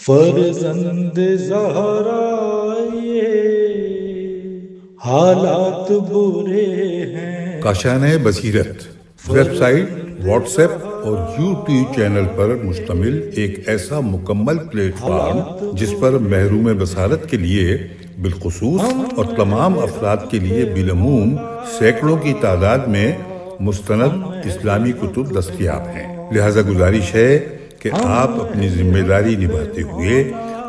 فرزند زہرا یہ حالات برے ہیں. کاشانۂ بصیرت ویب سائٹ، واٹس ایپ اور یوٹیوب چینل پر مشتمل ایک ایسا مکمل پلیٹ فارم جس پر محروم بصارت کے لیے بالخصوص اور تمام افراد کے لیے بالعموم سینکڑوں کی تعداد میں مستند اسلامی کتب دستیاب ہیں. لہذا گزارش ہے کہ آپ اپنی ذمہ داری نبھاتے ہوئے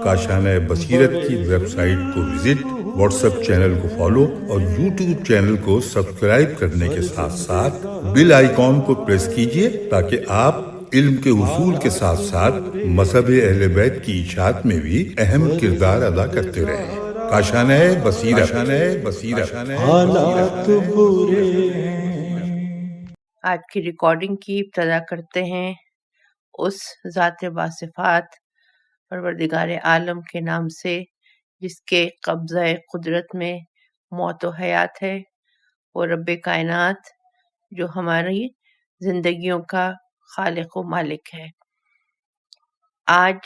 کاشانۂ بصیرت کی ویب سائٹ کو وزٹ، واٹس ایپ چینل کو فالو اور یوٹیوب چینل کو سبسکرائب کرنے کے ساتھ ساتھ بیل آئیکن کو پریس کیجئے تاکہ آپ علم کے حصول کے ساتھ ساتھ مذہب اہل بیت کی اشاعت میں بھی اہم کردار ادا کرتے رہیں. کاشانۂ بصیرت. حالات برے ہیں. آج کی ریکارڈنگ کی ابتدا کرتے ہیں اس ذات باصفات پروردگار عالم کے نام سے جس کے قبضہ قدرت میں موت و حیات ہے. وہ رب کائنات جو ہماری زندگیوں کا خالق و مالک ہے. آج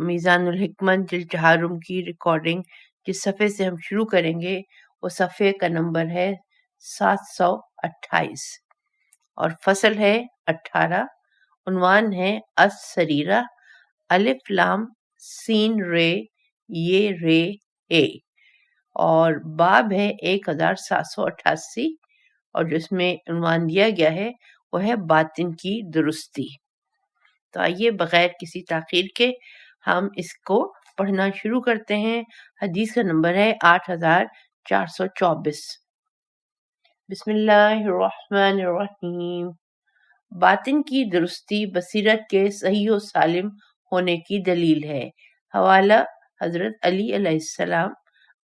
میزان الحکمت جلد چہارم کی ریکارڈنگ جس صفحے سے ہم شروع کریں گے وہ صفحے کا نمبر ہے 728 اور فصل ہے 18. عنوان ہے السریرہ، الف لام سین رے یہ رے اے، اور باب ہے 1788 اور جس میں عنوان دیا گیا ہے وہ ہے باطن کی درستی. تو آئیے بغیر کسی تاخیر کے ہم اس کو پڑھنا شروع کرتے ہیں. حدیث کا نمبر ہے 8424. بسم اللہ الرحمن الرحیم. باطن کی درستی بصیرت کے صحیح و سالم ہونے کی دلیل ہے. حوالہ حضرت علی علیہ السلام،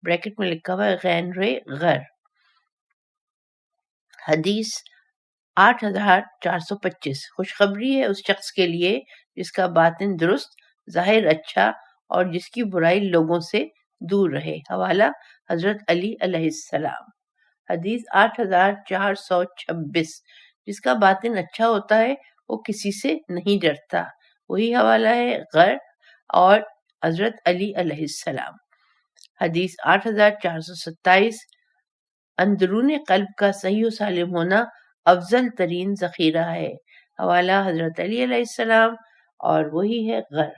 بریکٹ میں لکھا ہوا ہے غین رے غر. حدیث 8425. خوشخبری ہے اس شخص کے لیے جس کا باطن درست، ظاہر اچھا اور جس کی برائی لوگوں سے دور رہے. حوالہ حضرت علی علیہ السلام. حدیث 8426. جس کا باطن اچھا ہوتا ہے وہ کسی سے نہیں ڈرتا. وہی حوالہ ہے غر اور حضرت علی علیہ السلام. حدیث 8427. اندرون قلب کا صحیح و سالم ہونا افضل ترین ذخیرہ ہے. حوالہ حضرت علی علیہ السلام اور وہی ہے غر.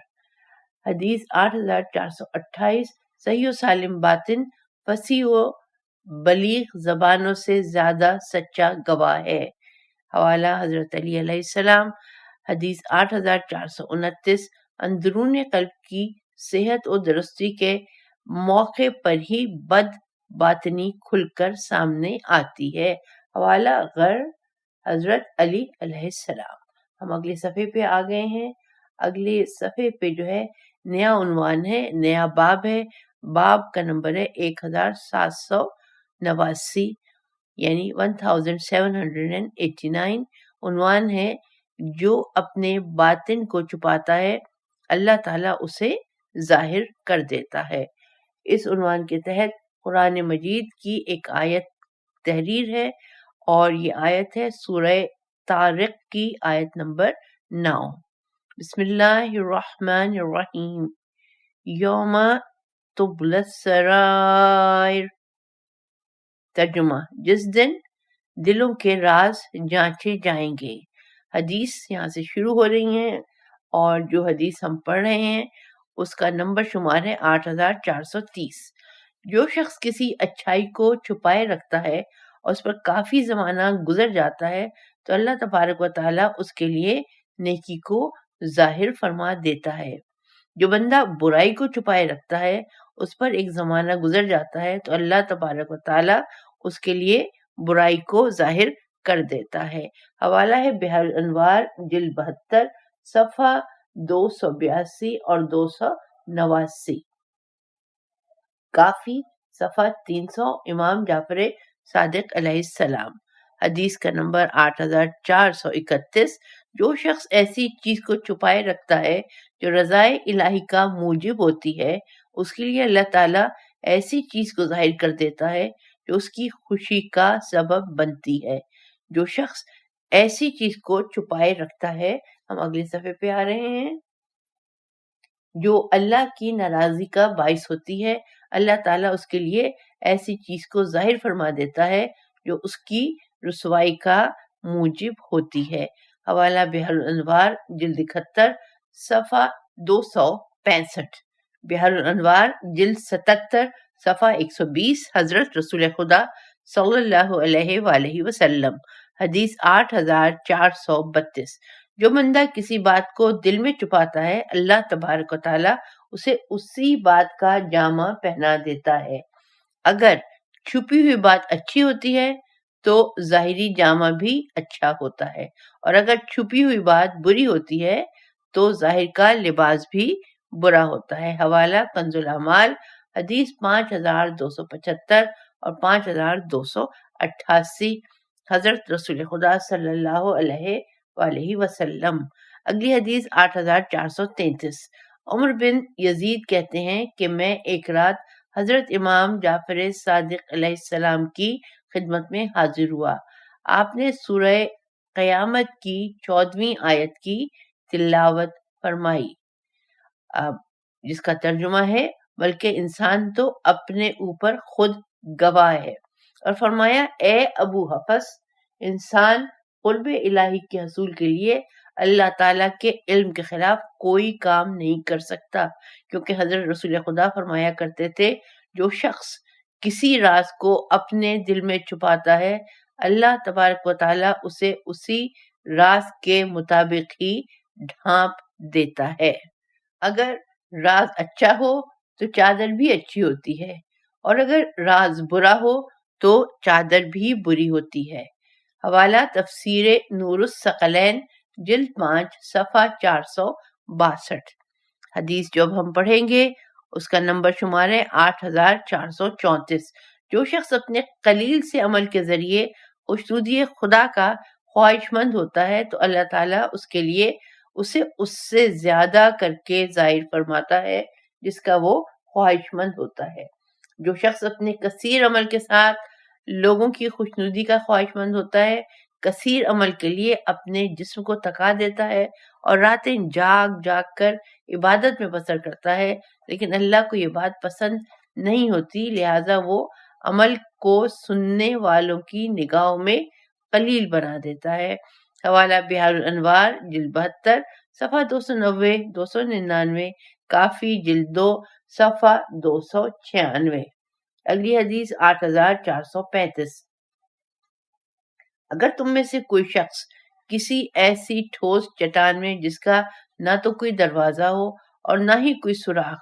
حدیث 8428. صحیح و سالم باطن فصیح و بلیغ زبانوں سے زیادہ سچا گواہ ہے. حوالہ حضرت علی علیہ السلام. حدیث 8429. اندرون قلب کی صحت و درستی کے موقع پر ہی بد باطنی کھل کر سامنے آتی ہے. حوالہ غر حضرت علی علیہ السلام. ہم اگلے صفحے پہ آ گئے ہیں. اگلے صفحے پہ جو ہے نیا عنوان ہے، نیا باب ہے. باب کا نمبر ہے 1789 یعنی 1789. عنوان ہے جو اپنے باطن کو چھپاتا ہے اللہ تعالیٰ اسے ظاہر کر دیتا ہے. اس عنوان کے تحت قرآن مجید کی ایک آیت تحریر ہے اور یہ آیت ہے سورہ طارق کی آیت نمبر 9. بسم اللہ الرحمن الرحیم. یوم تبلی السرائر. ترجمہ: جس دن دلوں کے راز جانچے جائیں گے. حدیث یہاں سے شروع ہو رہی ہیں اور جو حدیث ہم پڑھ رہے ہیں اس کا نمبر شمار ہے 8430. جو شخص کسی اچھائی کو چھپائے رکھتا ہے اور اس پر کافی زمانہ گزر جاتا ہے تو اللہ تبارک و تعالیٰ اس کے لیے نیکی کو ظاہر فرما دیتا ہے. جو بندہ برائی کو چھپائے رکھتا ہے اس پر ایک زمانہ گزر جاتا ہے تو اللہ تبارک و تعالیٰ اس کے لیے برائی کو ظاہر کر دیتا ہے. حوالہ ہے بحر الانوار جلد 72 صفحہ 282 اور 289. کافی صفحہ 300 امام جعفر صادق علیہ السلام. حدیث کا نمبر 8431. جو شخص ایسی چیز کو چھپائے رکھتا ہے جو رضائے الہی کا موجب ہوتی ہے اس کے لیے اللہ تعالیٰ ایسی چیز کو ظاہر کر دیتا ہے جو اس کی خوشی کا سبب بنتی ہے. جو شخص ایسی چیز کو چھپائے رکھتا ہے. ہم اگلے صفحے پہ آ رہے ہیں. جو اللہ کی ناراضی کا باعث ہوتی ہے، اللہ تعالیٰ اس کے لیے ایسی چیز کو ظاہر فرما دیتا ہے جو اس کی رسوائی کا موجب ہوتی ہے۔ حوالہ بحر الانوار جلد 71 صفحہ 265، بحر الانوار جلد 77 صفحہ 120، حضرت رسول خدا صلی اللہ علیہ وآلہ وسلم، حدیث 8432۔ جو بندہ کسی بات کو دل میں چھپاتا ہے، اللہ تبارک و تعالیٰ اسے اسی بات کا جامہ پہنا دیتا ہے۔ اگر چھپی ہوئی بات اچھی ہوتی ہے تو ظاہری جامہ بھی اچھا ہوتا ہے، اور اگر چھپی ہوئی بات بری ہوتی ہے تو ظاہر کا لباس بھی برا ہوتا ہے۔ حوالہ کنز الاعمال، حدیث 5275 اور 5288، حضرت رسول خدا صلی اللہ علیہ وآلہ وسلم۔ اگلی حدیث 8433۔ عمر بن یزید کہتے ہیں کہ میں ایک رات حضرت امام جعفر صادق علیہ السلام کی خدمت میں حاضر ہوا۔ آپ نے سورہ قیامت کی 14ویں آیت کی تلاوت فرمائی، جس کا ترجمہ ہے بلکہ انسان تو اپنے اوپر خود گواہ ہے، اور فرمایا اے ابو حفص، انسان قرب الہی کے حصول کے لیے اللہ تعالیٰ کے علم کے خلاف کوئی کام نہیں کر سکتا، کیونکہ حضرت رسول خدا فرمایا کرتے تھے جو شخص کسی راز کو اپنے دل میں چھپاتا ہے، اللہ تبارک و تعالیٰ اسے اسی راز کے مطابق ہی ڈھانپ دیتا ہے۔ اگر راز اچھا ہو تو چادر بھی اچھی ہوتی ہے، اور اگر راز برا ہو تو چادر بھی بری ہوتی ہے۔ حوالہ تفسیر نور الثقلین جلد 5 صفحہ 462۔ حدیث جو اب ہم پڑھیں گے اس کا نمبر شمار ہے 8434۔ جو شخص اپنے قلیل سے عمل کے ذریعے خوشنودی خدا کا خواہش مند ہوتا ہے تو اللہ تعالیٰ اس کے لیے اسے اس سے زیادہ کر کے ظاہر فرماتا ہے جس کا وہ خواہش مند ہوتا ہے۔ جو شخص اپنے کثیر عمل کے ساتھ لوگوں کی خوشنودی کا خواہش مند ہوتا ہے، کثیر عمل کے لیے اپنے جسم کو تکا دیتا ہے اور راتیں جاگ جاگ کر عبادت میں بسر کرتا ہے، لیکن اللہ کو یہ بات پسند نہیں ہوتی، لہٰذا وہ عمل کو سننے والوں کی نگاہوں میں قلیل بنا دیتا ہے۔ حوالہ بحار الانوار جلد 72 صفحہ 290 299، کافی جلد 2 صفحہ 296۔ اگلی حدیث 8435۔ اگر تم میں سے کوئی شخص کسی ایسی ٹھوس چٹان میں جس کا نہ تو کوئی دروازہ ہو اور نہ ہی کوئی سوراخ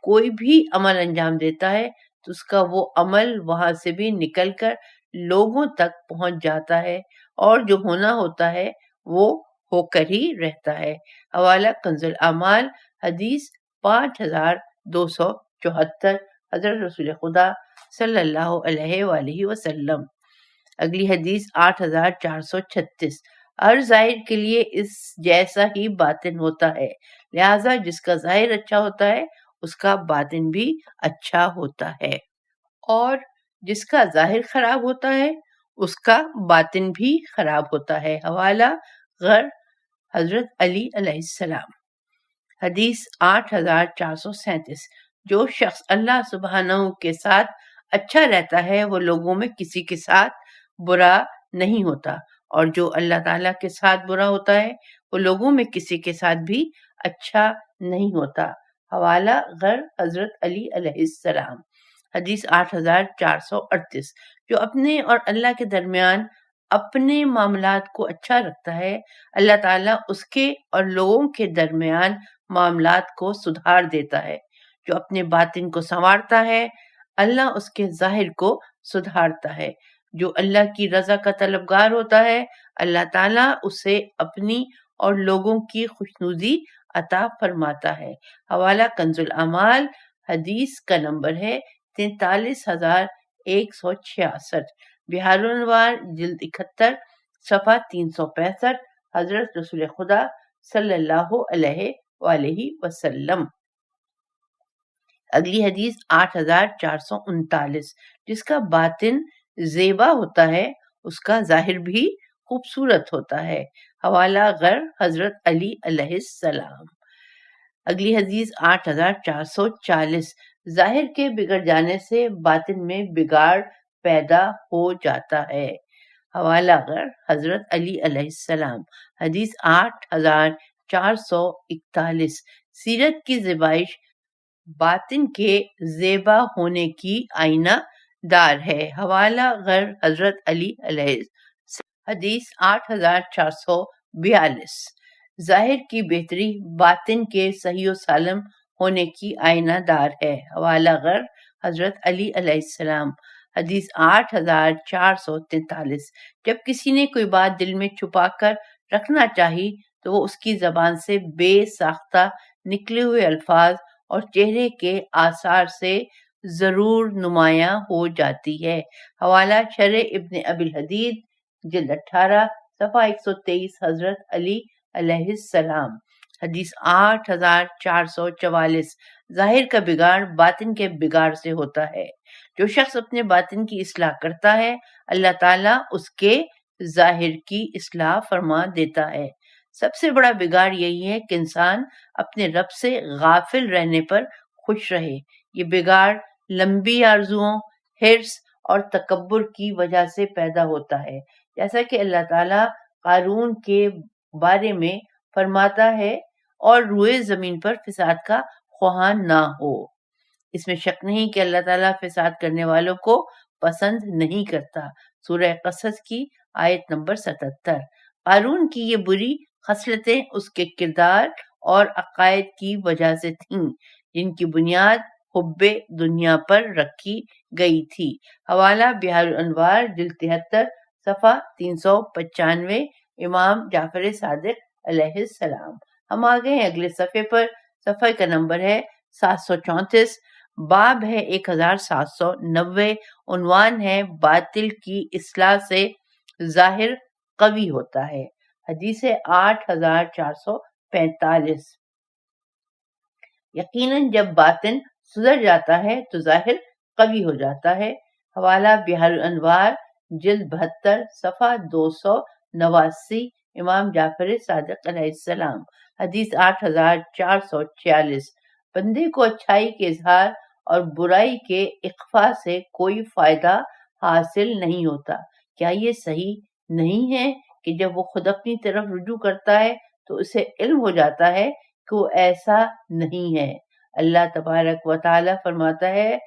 کوئی بھی عمل انجام دیتا ہے تو اس کا وہ عمل وہاں سے بھی نکل کر لوگوں تک پہنچ جاتا ہے، اور جو ہونا ہوتا ہے وہ ہو کر ہی رہتا ہے۔ حوالہ کنز الاعمال، حدیث 5274، حضرت رسول خدا صلی اللہ علیہ وآلہ وسلم۔ اگلی حدیث 8436۔ ہر ظاہر کے لیے اس جیسا ہی باطن ہوتا ہے، لہذا جس کا ظاہر اچھا ہوتا ہے اس کا باطن بھی اچھا ہوتا ہے، اور جس کا ظاہر خراب ہوتا ہے اس کا باطن بھی خراب ہوتا ہے۔ حوالہ غر حضرت علی علیہ السلام، حدیث 8437۔ جو شخص اللہ سبحانہ کے ساتھ اچھا رہتا ہے وہ لوگوں میں کسی کے ساتھ برا نہیں ہوتا، اور جو اللہ تعالیٰ کے ساتھ برا ہوتا ہے وہ لوگوں میں کسی کے ساتھ بھی اچھا نہیں ہوتا۔ حوالہ غر حضرت علی علیہ السلام، حدیث 8438۔ جو اپنے اور اللہ کے درمیان اپنے معاملات کو اچھا رکھتا ہے، اللہ تعالیٰ اس کے اور لوگوں کے درمیان معاملات کو سدھار دیتا ہے۔ جو اپنے باطن کو سنوارتا ہے، اللہ اس کے ظاہر کو سدھارتا ہے۔ جو اللہ کی رضا کا طلبگار ہوتا ہے، اللہ تعالیٰ اسے اپنی اور لوگوں کی خوشنودی عطا فرماتا ہے۔ حوالہ کنز الاعمال، حدیث کا نمبر ہے 43166، بحار الانوار جلد 71 صفحہ 365، حضرت رسول خدا صلی اللہ علیہ وآلہ وسلم۔ اگلی حدیث 8439۔ جس کا باطن زیبا ہوتا ہے اس کا ظاہر بھی خوبصورت ہوتا ہے۔ حوالہ غر حضرت علی علیہ السلام۔ اگلی حدیث 8440، ظاہر کے بگڑ جانے سے باطن میں بگاڑ پیدا ہو جاتا ہے۔ حوالہ غر حضرت علی علیہ السلام، حدیث 8441، سیرت کی زیبائش باطن کے زیبا ہونے کی آئینہ دار ہے۔ حوالہ غر حضرت علی علیہ السلام، حدیث 8442، ظاہر کی بہتری باطن کے صحیح و سالم ہونے کی آئینہ دار ہے۔ حوالہ غر حضرت علی علیہ السلام، حدیث 8443، جب کسی نے کوئی بات دل میں چھپا کر رکھنا چاہی تو وہ اس کی زبان سے بے ساختہ نکلے ہوئے الفاظ اور چہرے کے آثار سے ضرور نمایاں ہو جاتی ہے۔ حوالہ شرح ابن ابی الحدید، جلد 18، صفحہ 123، حضرت علی علیہ السلام، حدیث 8444، ظاہر کا بگاڑ باطن کے بگاڑ سے ہوتا ہے۔ جو شخص اپنے باطن کی اصلاح کرتا ہے اللہ تعالیٰ اس کے ظاہر کی اصلاح فرما دیتا ہے۔ سب سے بڑا بگاڑ یہی ہے کہ انسان اپنے رب سے غافل رہنے پر خوش رہے۔ یہ بگاڑ لمبی آرزوؤں، حرص اور تکبر کی وجہ سے پیدا ہوتا ہے، جیسا کہ اللہ تعالیٰ قارون کے بارے میں فرماتا ہے، اور روئے زمین پر فساد کا خواہاں نہ ہو۔ اس میں شک نہیں کہ اللہ تعالیٰ فساد کرنے والوں کو پسند نہیں کرتا۔ سورہ قصص کی آیت نمبر 77۔ قارون کی یہ بری خصلتیں اس کے کردار اور عقائد کی وجہ سے تھیں، جن کی بنیاد حب دنیا پر رکھی گئی تھی۔ حوالہ بحار الانوار، جلد 73، صفحہ 395، امام جعفر صادق علیہ السلام۔ ہم آ گئے ہیں اگلے صفحے پر، صفحہ کا نمبر ہے 734، باب ہے 1790، عنوان ہے باطل کی اصلاح سے ظاہر قوی ہوتا ہے، حدیث 8445۔ یقیناً جب باطن سدھر جاتا ہے تو ظاہر قوی ہو جاتا ہے۔ حوالہ بحار الانوار، جلد 72، صفحہ 289، امام جعفر صادق علیہ السلام، حدیث 8446، بندے کو اچھائی کے اظہار اور برائی کے اخفاء سے کوئی فائدہ حاصل نہیں ہوتا۔ کیا یہ صحیح نہیں ہے کہ جب وہ خود اپنی طرف رجوع کرتا ہے تو اسے علم ہو جاتا ہے کہ وہ ایسا نہیں ہے؟ اللہ تبارک و تعالیٰ فرماتا ہے،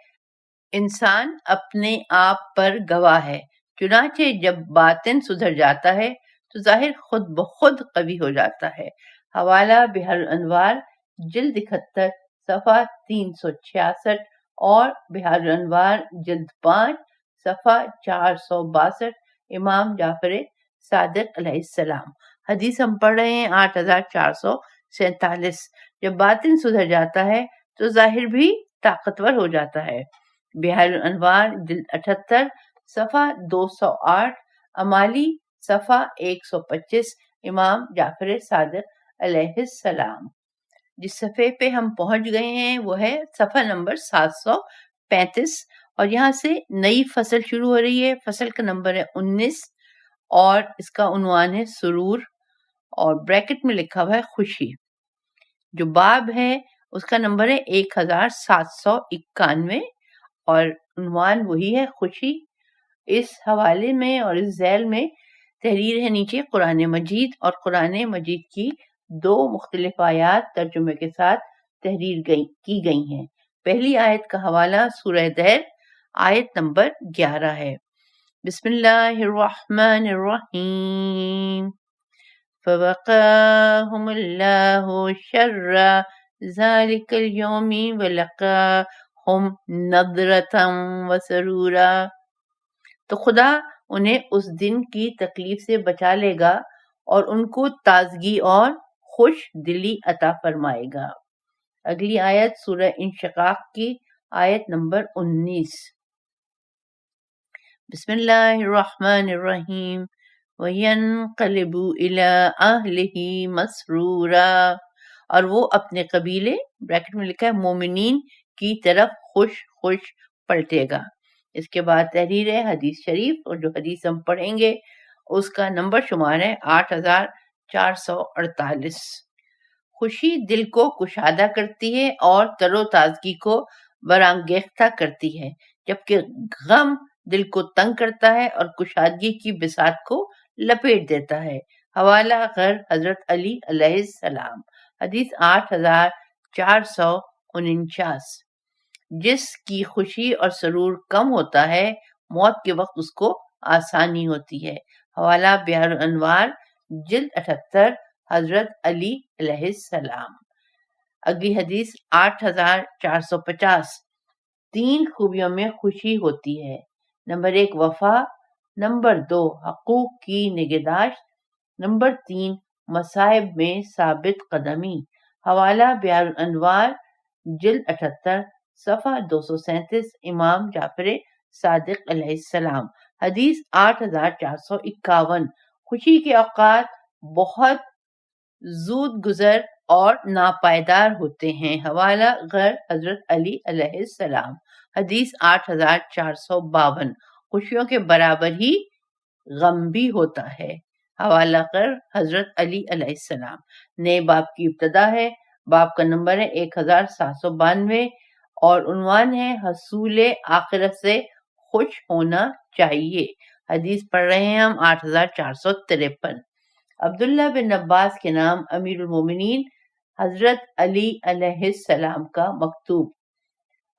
انسان اپنے آپ پر گواہ ہے، چنانچہ جب باطن سدھر جاتا ہے تو ظاہر خود بخود قوی ہو جاتا ہے۔ حوالہ بحار الانوار، جلد 71، صفحہ 366، اور بحار الانوار، جلد 5، صفحہ 462، امام جعفر صادق علیہ السلام۔ حدیث ہم پڑھ رہے ہیں 8447، جب باطن سدھر جاتا ہے تو ظاہر بھی طاقتور ہو جاتا ہے۔ بحار الانوار، جلد 78، صفحہ 208، امالی، صفحہ 125، امام جعفر صادق علیہ السلام۔ جس صفحے پہ ہم پہنچ گئے ہیں وہ ہے صفحہ نمبر 735، اور یہاں سے نئی فصل شروع ہو رہی ہے۔ فصل کا نمبر ہے 19، اور اس کا عنوان ہے سرور، اور بریکٹ میں لکھا ہوا ہے خوشی۔ جو باب ہے اس کا نمبر ہے 1791، اور عنوان وہی ہے خوشی۔ اس حوالے میں اور اس ذیل میں تحریر ہے نیچے قرآن مجید، اور قرآن مجید کی 2 مختلف آیات ترجمے کے ساتھ تحریر کی گئی ہیں۔ پہلی آیت کا حوالہ سورہ دہر، آیت نمبر 11 ہے۔ بسم اللہ الرحمن الرحیم، فوقاہم اللہ شر ذالک اليوم ولقاہم نضرۃ وسرورا، تو خدا انہیں اس دن کی تکلیف سے بچا لے گا اور ان کو تازگی اور خوش دلی عطا فرمائے گا۔ اگلی آیت سورہ انشقاق کی آیت نمبر 19، بسم اللہ الرحمن الرحیم، وَيَنْقَلِبُ إِلَىٰ أَهْلِهِ مَسْرُورًا، اور وہ اپنے قبیلے بریکٹ میں لکھا ہے مومنین کی طرف خوش خوش پلٹے گا۔ اس کے بعد تحریر ہے حدیث شریف، اور جو حدیث ہم پڑھیں گے اس کا نمبر شمار ہے 8448۔ خوشی دل کو کشادہ کرتی ہے اور تر و تازگی کو برانگیختہ کرتی ہے، جبکہ غم دل کو تنگ کرتا ہے اور کشادگی کی بساط کو لپیٹ دیتا ہے۔ حوالہ غر حضرت علی علیہ السلام، حدیث 8449۔ جس کی خوشی اور سرور کم ہوتا ہے، موت کے وقت اس کو آسانی ہوتی ہے۔ حوالہ بحر الانوار، جلد 78، حضرت علی علیہ السلام۔ اگلی حدیث 8450۔ 3 خوبیوں میں خوشی ہوتی ہے۔ نمبر 1 وفا، نمبر 2 حقوق کی نگہداشت، نمبر 3 مصائب میں ثابت قدمی۔ حوالہ بحر الانوار، جلد 78، صفحہ 237، امام جعفر صادق علیہ السلام، حدیث 8451۔ خوشی کے اوقات بہت زود گزر اور ناپائیدار ہوتے ہیں۔ حوالہ غر حضرت علی علیہ السلام، حدیث 8452۔ خوشیوں کے برابر ہی غم بھی ہوتا ہے۔ حوالہ غر حضرت علی علیہ السلام۔ نئے باب کی ابتدا ہے۔ باب کا نمبر ہے 1792 اور عنوان ہے حصول آخرت سے خوش ہونا چاہیے۔ حدیث پڑھ رہے ہیں ہم 8453۔ عبداللہ بن عباس کے نام امیر المومنین حضرت علی علیہ السلام کا مکتوب۔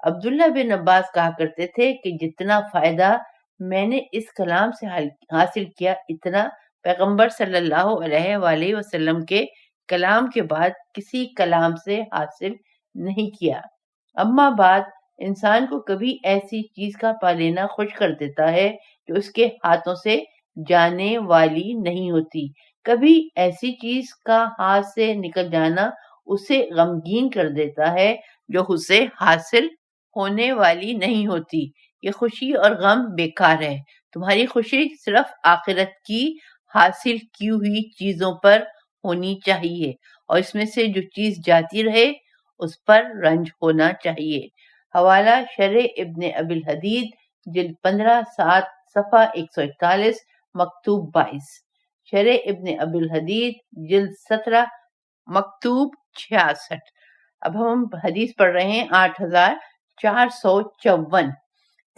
عبداللہ بن عباس کہا کرتے تھے کہ جتنا فائدہ میں نے اس کلام سے حاصل کیا، اتنا پیغمبر صلی اللہ علیہ وآلہ وسلم کے کلام کے بعد کسی کلام سے حاصل نہیں کیا۔ اما بعد، انسان کو کبھی ایسی چیز کا پا لینا خوش کر دیتا ہے جو اس کے ہاتھوں سے جانے والی نہیں ہوتی، کبھی ایسی چیز کا ہاتھ سے نکل جانا اسے غمگین کر دیتا ہے جو اسے حاصل ہونے والی نہیں ہوتی۔ یہ خوشی اور غم بیکار ہے۔ تمہاری خوشی صرف آخرت کی حاصل کی ہوئی چیزوں پر ہونی چاہیے، اور اس میں سے جو چیز جاتی رہے اس پر رنج ہونا چاہیے۔ حوالہ شرح ابن ابی الحدید، جلد 15، 7، صفحہ 141، مکتوب 22۔ شرح ابن ابی الحدید، جلد 17، مکتوب 66۔ اب ہم حدیث پڑھ رہے ہیں 8454۔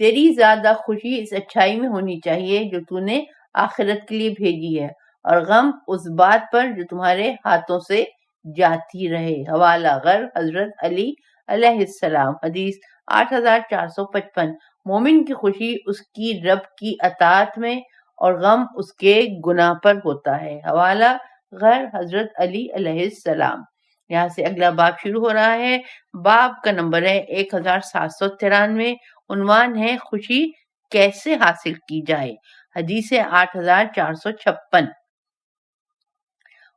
تیری زیادہ خوشی اس اچھائی میں ہونی چاہیے جو تو نے آخرت کے لیے بھیجی ہے، اور غم اس بات پر جو تمہارے ہاتھوں سے جاتی رہے۔ حوالہ غر حضرت علی علیہ السلام، حدیث 8455۔ مومن کی خوشی اس کی رب کی اطاعت میں اور غم اس کے گناہ پر ہوتا ہے۔ حوالہ غر حضرت علی علیہ السلام۔ یہاں سے اگلا باب شروع ہو رہا ہے۔ باب کا نمبر ہے 1793، عنوان ہے خوشی کیسے حاصل کی جائے۔ حدیث 8456۔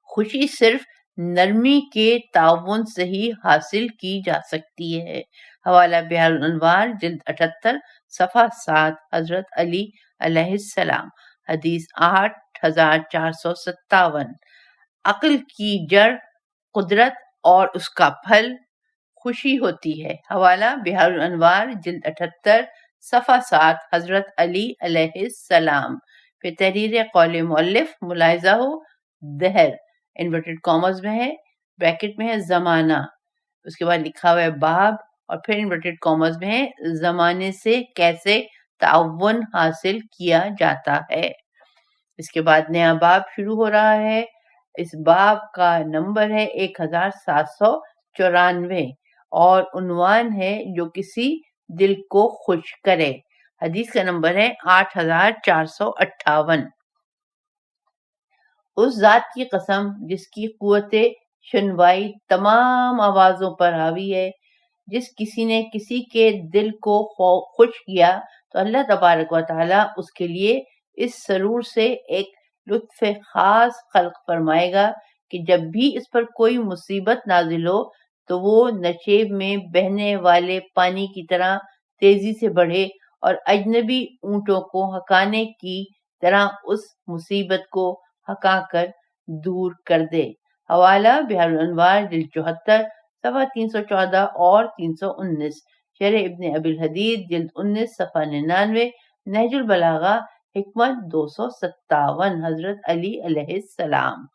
خوشی صرف نرمی کے تعاون سے ہی حاصل کی جا سکتی ہے۔ حوالہ بحر الانوار، جلد 78، صفحہ 7، حضرت علی علیہ السلام، حدیث 8457۔ عقل کی جڑ قدرت اور اس کا پھل خوشی ہوتی ہے۔ حوالہ بحر الانوار، جلد 78، صفحہ 7، حضرت علی علیہ السلام۔ پھر تحریر قول مؤلف، ملاحظہ ہو دہر انورٹڈ کامز میں ہے، بریکٹ میں ہے زمانہ، اس کے بعد لکھا ہوا ہے باب، اور پھر انورٹڈ کامز میں ہے زمانے سے کیسے تعاون حاصل کیا جاتا ہے۔ اس کے بعد نیا باب شروع ہو رہا ہے۔ اس باب کا نمبر ہے 1794 اور عنوان ہے جو کسی دل کو خوش کرے۔ حدیث کا نمبر ہے 8458۔ اس ذات کی قسم جس کی قوت شنوائی تمام آوازوں پر حاوی ہے، جس کسی نے کسی کے دل کو خوش کیا تو اللہ تبارک و تعالیٰ اس کے لیے اس سرور سے ایک لطف خاص خلق فرمائے گا کہ جب بھی اس پر کوئی مصیبت نازل ہو تو وہ نشیب میں بہنے والے پانی کی طرح تیزی سے بڑھے اور اجنبی اونٹوں کو ہکانے کی طرح اس مصیبت کو ہکا کر دور کر دے۔ حوالہ بحر الانوار، جلد 74، صفحہ 314 اور 319۔ شرح ابن ابی الحدید، جلد 19، صفحہ 99۔ نہج البلاغہ، حکمت 257، حضرت علی علیہ السلام۔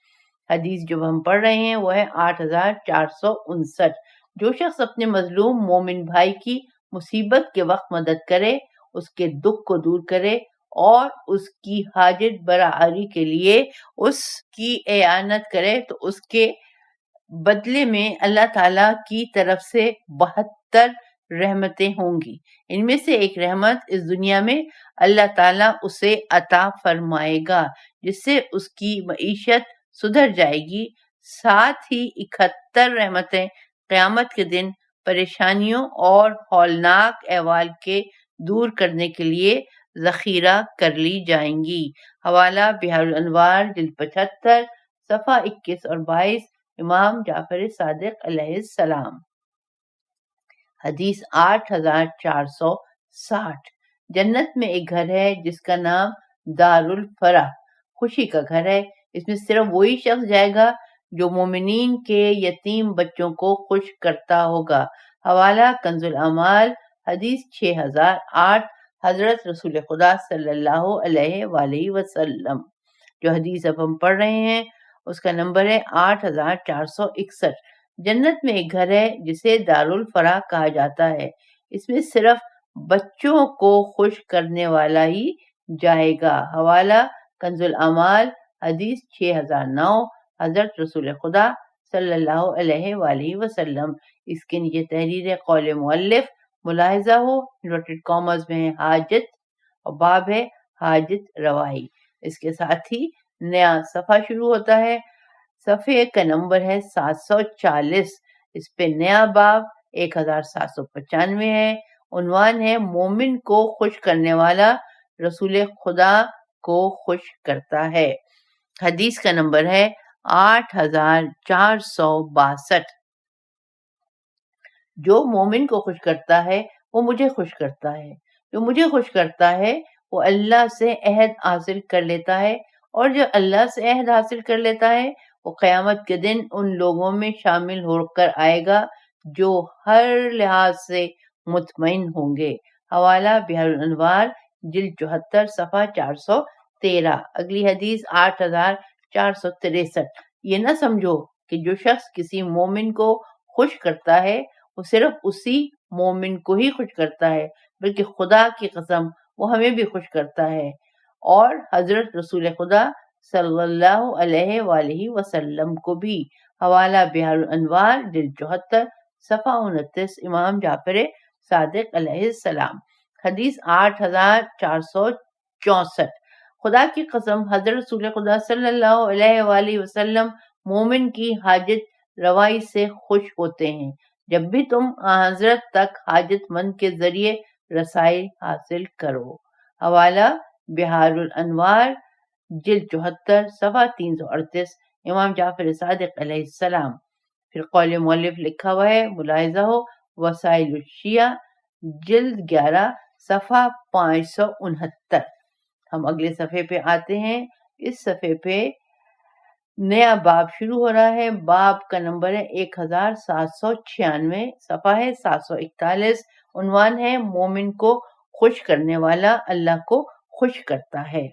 حدیث جو ہم پڑھ رہے ہیں وہ ہے 8459۔ جو شخص اپنے مظلوم مومن بھائی کی مصیبت کے وقت مدد کرے، اس کے دکھ کو دور کرے اور اس کی حاجت برآری کے لیے اس کی اعانت کرے تو اس کے بدلے میں اللہ تعالیٰ کی طرف سے 72 رحمتیں ہوں گی۔ ان میں سے ایک رحمت اس دنیا میں اللہ تعالیٰ اسے عطا فرمائے گا جس سے اس کی معیشت سدھر جائے گی، ساتھ ہی 71 رحمتیں قیامت کے دن پریشانیوں اور ہولناک احوال کے دور کرنے کے لیے ذخیرہ کر لی جائیں گی۔ حوالہ بحار الانوار جلد 75 صفحہ 21 اور 22، امام جعفر صادق علیہ السلام۔ حدیث 8460۔ جنت میں ایک گھر ہے جس کا نام دار الفرح، خوشی کا گھر ہے۔ اس میں صرف وہی شخص جائے گا جو مومنین کے یتیم بچوں کو خوش کرتا ہوگا۔ حوالہ کنز الاعمال حدیث 6008، حضرت رسول خدا صلی اللہ علیہ وآلہ وسلم۔ جو حدیث اب ہم پڑھ رہے ہیں اس کا نمبر ہے 8461۔ جنت میں ایک گھر ہے جسے دار الفرح کہا جاتا ہے، اس میں صرف بچوں کو خوش کرنے والا ہی جائے گا۔ حوالہ کنز الاعمال حدیث 6009، حضرت رسول خدا صلی اللہ علیہ وآلہ وسلم۔ اس کے نیچے تحریر قول مؤلف ملاحظہ ہو، انورٹڈ کامرز میں ہے حاجت اور باب ہے حاجت روائی۔ اس کے ساتھ ہی نیا صفحہ شروع ہوتا ہے، صفحے کا نمبر ہے 740۔ اس پہ نیا باب 1795 ہے، عنوان ہے مومن کو خوش کرنے والا رسول خدا کو خوش کرتا ہے۔ حدیث کا نمبر ہے 8462۔ جو مومن کو خوش کرتا ہے وہ مجھے خوش کرتا ہے، جو مجھے خوش کرتا ہے وہ اللہ سے عہد حاصل کر لیتا ہے، اور جو اللہ سے عہد حاصل کر لیتا ہے وہ قیامت کے دن ان لوگوں میں شامل ہو کر آئے گا جو ہر لحاظ سے مطمئن ہوں گے۔ حوالہ بحار الانوار جلد 74 صفحہ 413۔ اگلی حدیث 8463۔ یہ نہ سمجھو کہ جو شخص کسی مومن کو خوش کرتا ہے وہ صرف اسی مومن کو ہی خوش کرتا ہے، بلکہ خدا کی قسم وہ ہمیں بھی خوش کرتا ہے اور حضرت رسول خدا صلی اللہ علیہ وآلہ وسلم کو بھی۔ حوالہ بحار الانوار جلد 74 صفحہ 29، امام جعفر صادق علیہ السلام۔ حدیث 8464۔ خدا کی قسم حضرت رسول خدا صلی اللہ علیہ وآلہ وسلم مومن کی حاجت روائی سے خوش ہوتے ہیں جب بھی تم حضرت تک حاجت مند کے ذریعے رسائی حاصل کرو۔ حوالہ بحار الانوار جلد 74 صفحہ 338، امام جعفر صادق علیہ السلام۔ پھر قول مؤلف لکھا ہوا ہے، ملاحظہ ہو، وسائل الشیعہ جلد 11 صفحہ 569۔ ہم اگلے صفحے پہ آتے ہیں۔ اس صفحے پہ نیا باب شروع ہو رہا ہے، باب کا نمبر ہے 1796، صفحہ ہے 741، عنوان ہے مومن کو خوش کرنے والا اللہ کو خوش کرتا ہے۔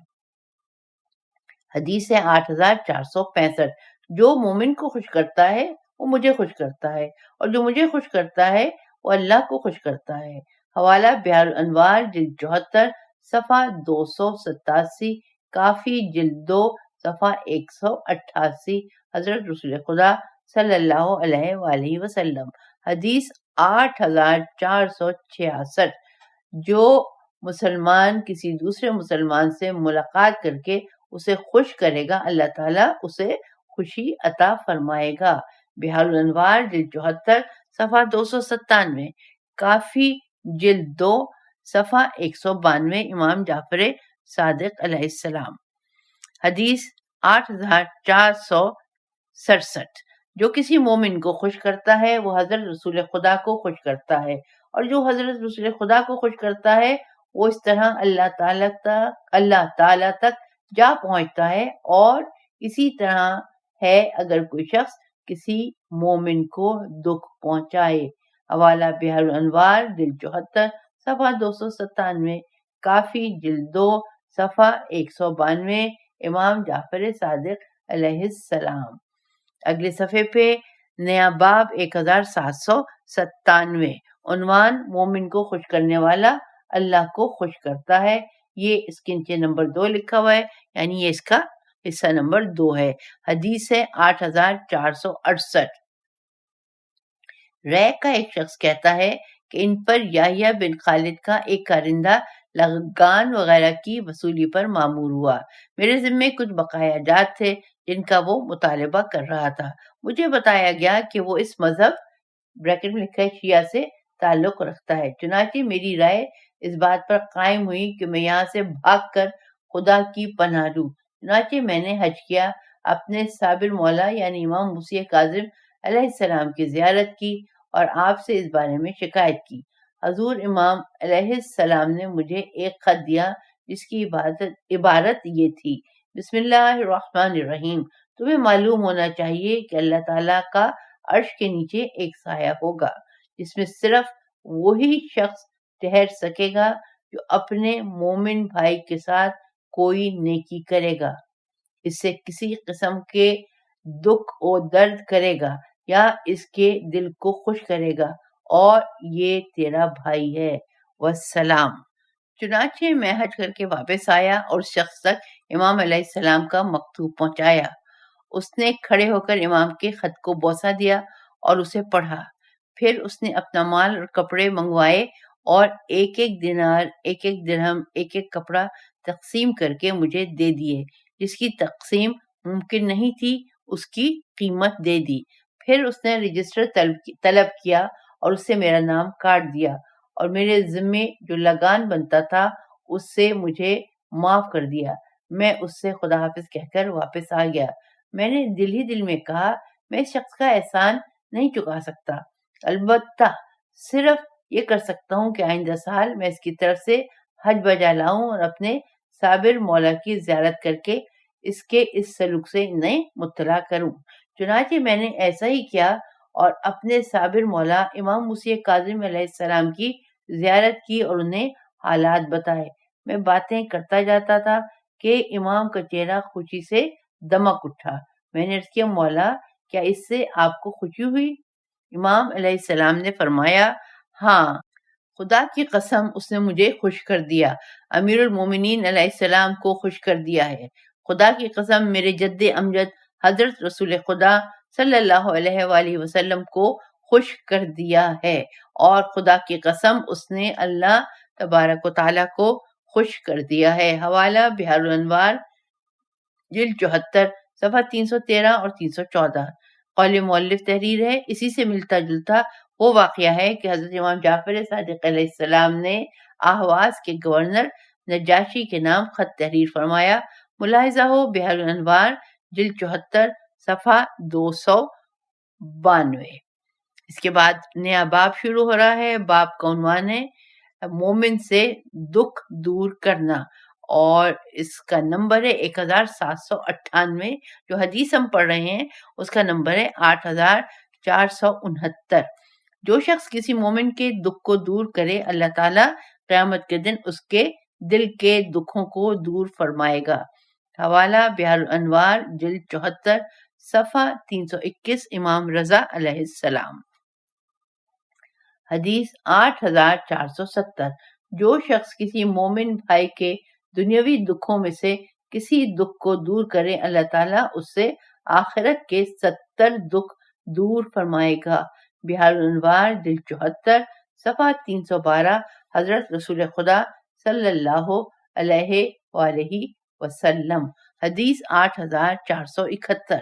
حدیث ہے 8465۔ جو مومن کو خوش کرتا ہے وہ مجھے خوش کرتا ہے، اور جو مجھے خوش کرتا ہے وہ اللہ کو خوش کرتا ہے۔ حوالہ بحار الانوار جلد 74 صفحہ 287، کافی جلد 2 صفحہ 188، حضرت رسول خدا صلی اللہ علیہ وآلہ وسلم۔ حدیث 8466۔ جو مسلمان کسی دوسرے مسلمان سے ملاقات کر کے اسے خوش کرے گا اللہ تعالیٰ اسے خوشی عطا فرمائے گا۔ بحار الانوار جلد 74 صفحہ 297، کافی جلد 2 صفحہ 192، امام جعفر صادق علیہ السلام۔ حدیث 8467۔ جو کسی مومن کو خوش کرتا ہے وہ حضرت رسول خدا کو خوش کرتا ہے، اور جو حضرت رسول خدا کو خوش کرتا ہے وہ اس طرح اللہ تعالیٰ تک جا پہنچتا ہے، اور اسی طرح ہے اگر کوئی شخص کسی مومن کو دکھ پہنچائے۔ حوالہ بحار الانوار جلد 74 صفحہ 297، کافی جلد 2 صفحہ 192، امام جعفر صادق علیہ السلام۔ اگلے صفحے پہ نیا باب 1797، عنوان مومن کو خوش کرنے والا اللہ کو خوش کرتا ہے۔ یہ اس کے نیچے نمبر 2 لکھا ہوا ہے، یعنی یہ اس کا حصہ نمبر 2 ہے۔ حدیث ہے 8468۔ رے کا ایک شخص کہتا ہے کہ ان پر یحییٰ بن خالد کا ایک کارندہ لگان وغیرہ کی وصولی پر مامور ہوا۔ میرے ذمے کچھ بقایا جات تھے جن کا وہ مطالبہ کر رہا تھا۔ مجھے بتایا گیا کہ وہ اس مذہب بریکٹ میں لکھا ہے شیعہ سے تعلق رکھتا ہے۔ چنانچہ میری رائے اس بات پر قائم ہوئی کہ میں یہاں سے بھاگ کر خدا کی پناہ لوں۔ چنانچہ میں نے حج کیا، اپنے صابر مولا یعنی امام مسیح کاظم علیہ السلام کی زیارت کی اور آپ سے اس بارے میں شکایت کی۔ حضور امام علیہ السلام نے مجھے ایک خط دیا جس کی عبارت یہ تھی: بسم اللہ الرحمن الرحیم۔ تمہیں معلوم ہونا چاہیے کہ اللہ تعالیٰ کا عرش کے نیچے ایک سایہ ہوگا جس میں صرف وہی شخص ٹھہر سکے گا جو اپنے مومن بھائی کے ساتھ کوئی نیکی کرے گا، اس سے کسی قسم کے دکھ و درد کرے گا یا اس کے دل کو خوش کرے گا، اور یہ تیرا بھائی ہے، والسلام۔ چنانچہ میں حج کر کے واپس آیا اور اس شخص تک امام علیہ السلام کا مکتوب پہنچایا۔ اس نے کھڑے ہو کر امام کے خط کو بوسہ دیا اور اسے پڑھا۔ پھر اس نے اپنا مال اور کپڑے منگوائے اور ایک ایک دینار، ایک ایک درہم، ایک ایک کپڑا تقسیم کر کے مجھے دے دیے۔ جس کی تقسیم ممکن نہیں تھی اس کی قیمت دے دی۔ پھر اس نے رجسٹر طلب کیا اور اس سے میرا نام کاٹ دیا اور میرے ذمے جو لگان بنتا تھا اس سے مجھے معاف کر دیا۔ میں اس سے خدا حافظ کہہ کر واپس آ گیا۔ میں نے دل ہی دل میں کہا میں اس شخص کا احسان نہیں چکا سکتا، البتہ صرف یہ کر سکتا ہوں کہ آئندہ سال میں اس کی طرف سے حج بجا لاؤں اور اپنے صابر مولا کی زیارت کر کے اس کے اس سلوک سے انہیں مطلع کروں۔ چنانچہ میں نے ایسا ہی کیا اور اپنے صابر مولا امام مسیح کاظم علیہ السلام کی زیارت کی اور انہیں حالات بتائے۔ میں باتیں کرتا جاتا تھا کہ امام کا چہرہ خوشی سے دمک اٹھا۔ میں نے عرض کیا مولا کیا اس سے آپ کو خوشی ہوئی؟ امام علیہ السلام نے فرمایا ہاں، خدا کی قسم اس نے مجھے خوش کر دیا، امیر المومنین علیہ السلام کو خوش کر دیا ہے۔ خدا کی قسم میرے جد امجد حضرت رسول خدا صلی اللہ علیہ وآلہ وسلم کو خوش کر دیا ہے، اور خدا کی قسم اس نے اللہ تبارک و تعالیٰ کو خوش کر دیا ہے۔ حوالہ بحار الانوار جلد 74 صفحہ 313 اور 314۔ قول مؤلف تحریر ہے۔ اسی سے ملتا جلتا وہ واقعہ ہے کہ حضرت امام جعفر صادق علیہ السلام نے اہواز کے گورنر نجاشی کے نام خط تحریر فرمایا۔ ملاحظہ ہو بحار الانوار جلد 74 صفحہ 292۔ اس کے بعد نیا باب شروع ہو رہا ہے۔ باب کا عنوان ہے مومن سے دکھ دور کرنا، اور اس کا نمبر ہے 1798۔ جو حدیث ہم پڑھ رہے ہیں اس کا نمبر ہے 8469۔ جو شخص کسی مومن کے دکھ کو دور کرے اللہ تعالیٰ قیامت کے دن اس کے دل کے دکھوں کو دور فرمائے گا۔ حوالہ بحار الانوار جلد 74 صفحہ 321، امام رضا علیہ السلام۔ حدیث 8470۔ جو شخص کسی مومن بھائی کے دنیاوی دکھوں میں سے کسی دکھ کو دور کرے اللہ تعالیٰ اس سے آخرت کے 70 دکھ دور فرمائے گا۔ بحار الانوار جلد 74 صفحہ 312، حضرت رسول خدا صلی اللہ علیہ وآلہ وسلم۔ حدیث 8471۔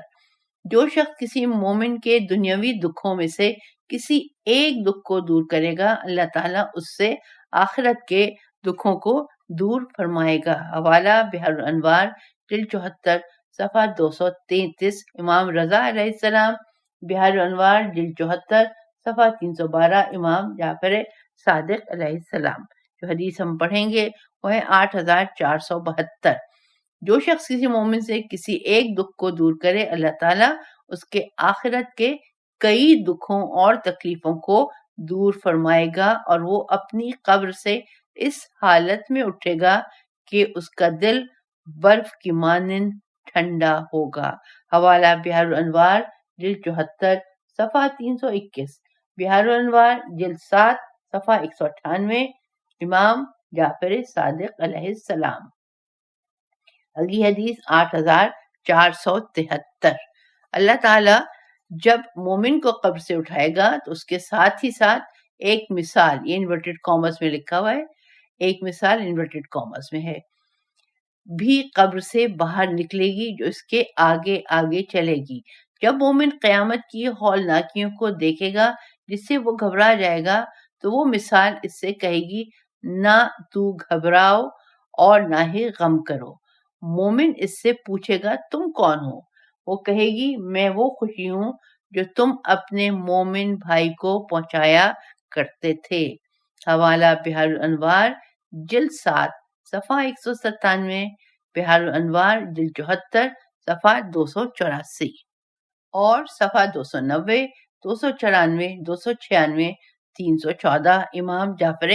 جو شخص کسی مومن کے دنیاوی دکھوں میں سے کسی ایک دکھ کو دور کرے گا اللہ تعالیٰ اس سے آخرت کے دکھوں کو دور فرمائے گا۔ حوالہ بحار الانوار جلد 74 صفحہ 233، امام رضا علیہ السلام۔ بحار الانوار جلد 74 صفحہ 312، امام جعفر صادق علیہ السلام۔ جو حدیث ہم پڑھیں گے وہ ہے 8472۔ جو شخص کسی مومن سے کسی ایک دکھ کو دور کرے اللہ تعالیٰ اس کے آخرت کے کئی دکھوں اور تکلیفوں کو دور فرمائے گا، اور وہ اپنی قبر سے اس حالت میں اٹھے گا کہ اس کا دل برف کی مانند ٹھنڈا ہوگا۔ حوالہ بحار الانوار جلد 74 صفحہ 321، بحار الانوار جلد 7 صفحہ 198، امام جعفر صادق علیہ السلام۔ اگلی حدیث 8473۔ اللہ تعالیٰ جب مومن کو قبر سے اٹھائے گا تو اس کے ساتھ ہی ساتھ ایک مثال، یہ انورٹڈ کامرس میں لکھا ہوا ہے، ایک مثال انورٹڈ کامرس میں ہے، بھی قبر سے باہر نکلے گی جو اس کے آگے آگے چلے گی۔ جب مومن قیامت کی ہولناکیوں کو دیکھے گا جس سے وہ گھبرا جائے گا تو وہ مثال اس سے کہے گی نہ تو گھبراؤ اور نہ ہی غم کرو۔ مومن اس سے پوچھے گا تم کون ہو؟ وہ کہے گی میں وہ خوشی ہوں جو تم اپنے مومن بھائی کو پہنچایا کرتے تھے۔ حوالہ بحار الانوار جلد 7 صفحہ 197، بحار الانوار جلد 74 صفحہ 284 اور صفحہ 290، 294، 296، 314، امام جعفر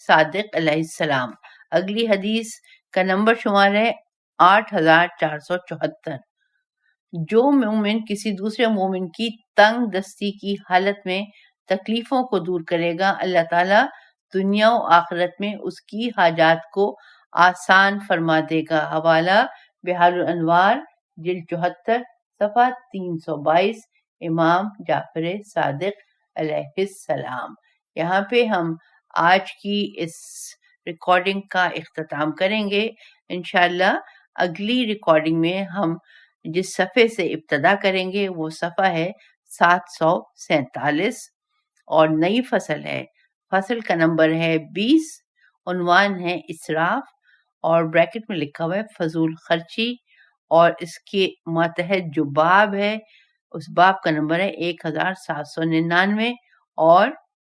صادق علیہ السلام۔ اگلی حدیث کا نمبر شمار ہے 8474۔ جو مومن کسی دوسرے مومن کی تنگ دستی کی حالت میں تکلیفوں کو دور کرے گا، اللہ تعالیٰ دنیا و آخرت میں اس کی حاجات کو آسان فرما دے گا۔ حوالہ بحار الانوار جلد 74 صفحہ 322، امام جعفر صادق علیہ السلام۔ یہاں پہ ہم آج کی اس ریکارڈنگ کا اختتام کریں گے۔ انشاءاللہ اگلی ریکارڈنگ میں ہم جس صفحے سے ابتدا کریں گے وہ صفحہ ہے 747 اور نئی فصل ہے، فصل کا نمبر ہے 20، عنوان ہے اسراف اور بریکٹ میں لکھا ہوا ہے فضول خرچی، اور اس کے ماتحت جو باب ہے اس باب کا نمبر ہے 1799 اور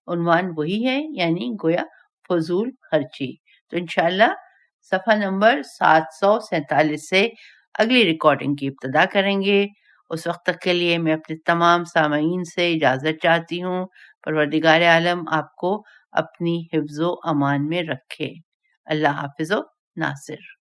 عنوان وہی ہے، یعنی گویا فضول خرچی۔ تو انشاءاللہ صفحہ نمبر 747 سے اگلی ریکارڈنگ کی ابتدا کریں گے۔ اس وقت تک کے لیے میں اپنے تمام سامعین سے اجازت چاہتی ہوں۔ پروردگار عالم آپ کو اپنی حفظ و امان میں رکھے۔ اللہ حافظ و ناصر۔